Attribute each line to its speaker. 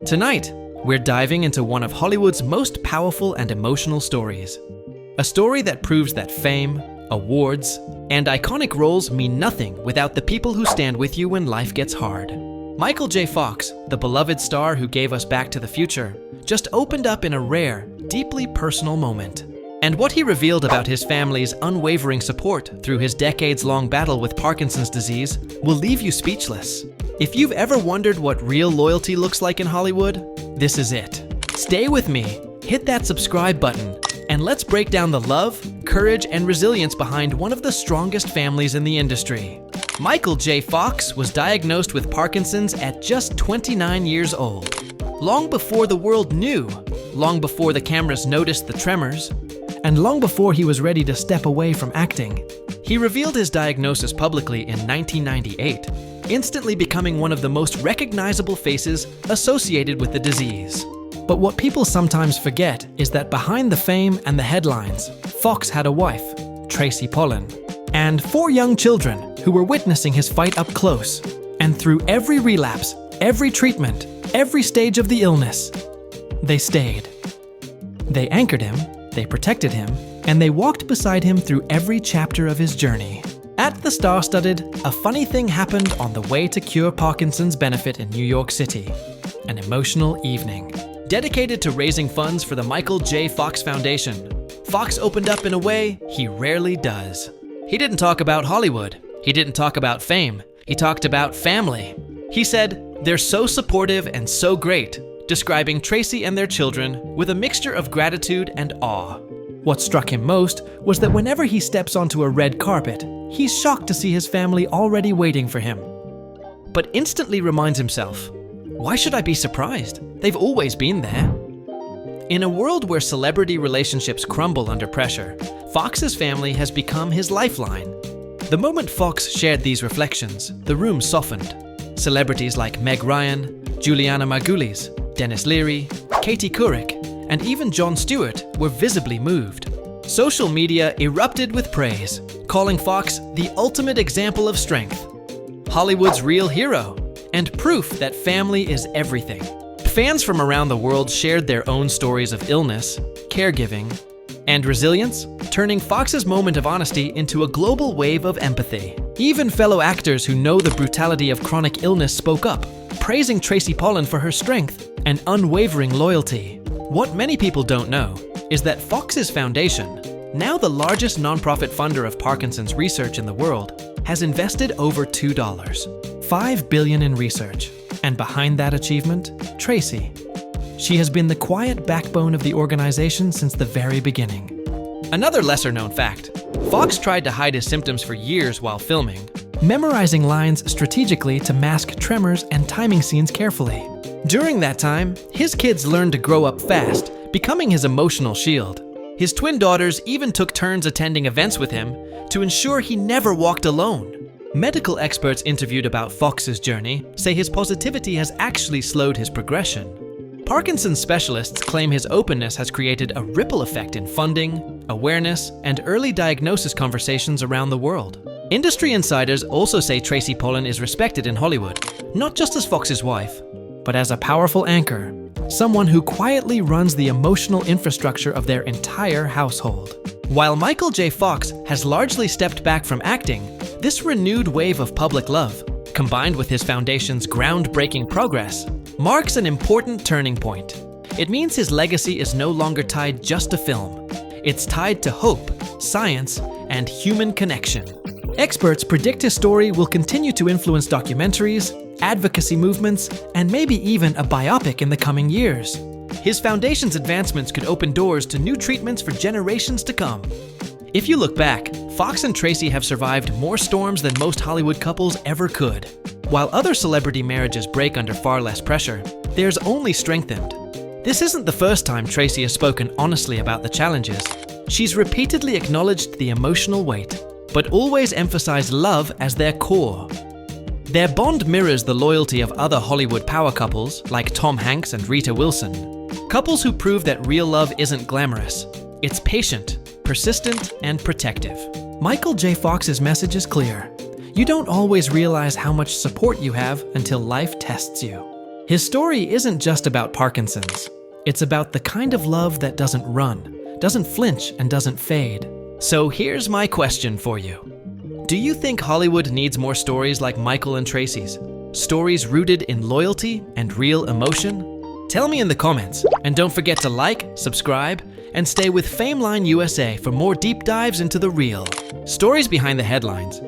Speaker 1: Tonight, we're diving into one of Hollywood's most powerful and emotional stories. A story that proves that fame, awards, and iconic roles mean nothing without the people who stand with you when life gets hard. Michael J. Fox, the beloved star who gave us Back to the Future, just opened up in a rare, deeply personal moment. And what he revealed about his family's unwavering support through his decades-long battle with Parkinson's disease will leave you speechless. If you've ever wondered what real loyalty looks like in Hollywood, this is it. Stay with me, hit that subscribe button, and let's break down the love, courage, and resilience behind one of the strongest families in the industry. Michael J. Fox was diagnosed with Parkinson's at just 29 years old. Long before the world knew, long before the cameras noticed the tremors, and long before he was ready to step away from acting, he revealed his diagnosis publicly in 1998, instantly becoming one of the most recognizable faces associated with the disease. But what people sometimes forget is that behind the fame and the headlines, Fox had a wife, Tracy Pollan, and 4 young children who were witnessing his fight up close. And through every relapse, every treatment, every stage of the illness, they stayed. They anchored him, they protected him, and they walked beside him through every chapter of his journey. At the star-studded, a funny thing happened on the way to cure Parkinson's benefit in New York City. An emotional evening. Dedicated to raising funds for the Michael J. Fox Foundation, Fox opened up in a way he rarely does. He didn't talk about Hollywood. He didn't talk about fame. He talked about family. He said, "They're so supportive and so great," describing Tracy and their children with a mixture of gratitude and awe. What struck him most was that whenever he steps onto a red carpet, he's shocked to see his family already waiting for him. But instantly reminds himself, why should I be surprised? They've always been there. In a world where celebrity relationships crumble under pressure, Fox's family has become his lifeline. The moment Fox shared these reflections, the room softened. Celebrities like Meg Ryan, Juliana Margulies, Dennis Leary, Katie Couric, and even Jon Stewart were visibly moved. Social media erupted with praise, calling Fox the ultimate example of strength, Hollywood's real hero, and proof that family is everything. Fans from around the world shared their own stories of illness, caregiving, and resilience, turning Fox's moment of honesty into a global wave of empathy. Even fellow actors who know the brutality of chronic illness spoke up, praising Tracy Pollan for her strength and unwavering loyalty. What many people don't know is that Fox's foundation, now the largest nonprofit funder of Parkinson's research in the world, has invested over $5 billion in research. And behind that achievement, Tracy. She has been the quiet backbone of the organization since the very beginning. Another lesser-known fact, Fox tried to hide his symptoms for years while filming, memorizing lines strategically to mask tremors and timing scenes carefully. During that time, his kids learned to grow up fast, becoming his emotional shield. His twin daughters even took turns attending events with him to ensure he never walked alone. Medical experts interviewed about Fox's journey say his positivity has actually slowed his progression. Parkinson's specialists claim his openness has created a ripple effect in funding, awareness, and early diagnosis conversations around the world. Industry insiders also say Tracy Pollan is respected in Hollywood, not just as Fox's wife, but as a powerful anchor, someone who quietly runs the emotional infrastructure of their entire household. While Michael J. Fox has largely stepped back from acting, this renewed wave of public love, combined with his foundation's groundbreaking progress, marks an important turning point. It means his legacy is no longer tied just to film. It's tied to hope, science, and human connection. Experts predict his story will continue to influence documentaries, advocacy movements, and maybe even a biopic in the coming years. His foundation's advancements could open doors to new treatments for generations to come. If you look back, Fox and Tracy have survived more storms than most Hollywood couples ever could. While other celebrity marriages break under far less pressure, theirs only strengthened. This isn't the first time Tracy has spoken honestly about the challenges. She's repeatedly acknowledged the emotional weight, but always emphasized love as their core. Their bond mirrors the loyalty of other Hollywood power couples like Tom Hanks and Rita Wilson. Couples who prove that real love isn't glamorous. It's patient, persistent, and protective. Michael J. Fox's message is clear. You don't always realize how much support you have until life tests you. His story isn't just about Parkinson's. It's about the kind of love that doesn't run, doesn't flinch, and doesn't fade. So here's my question for you. Do you think Hollywood needs more stories like Michael and Tracy's? Stories rooted in loyalty and real emotion? Tell me in the comments, and don't forget to like, subscribe, and stay with FameLine USA for more deep dives into the real stories behind the headlines.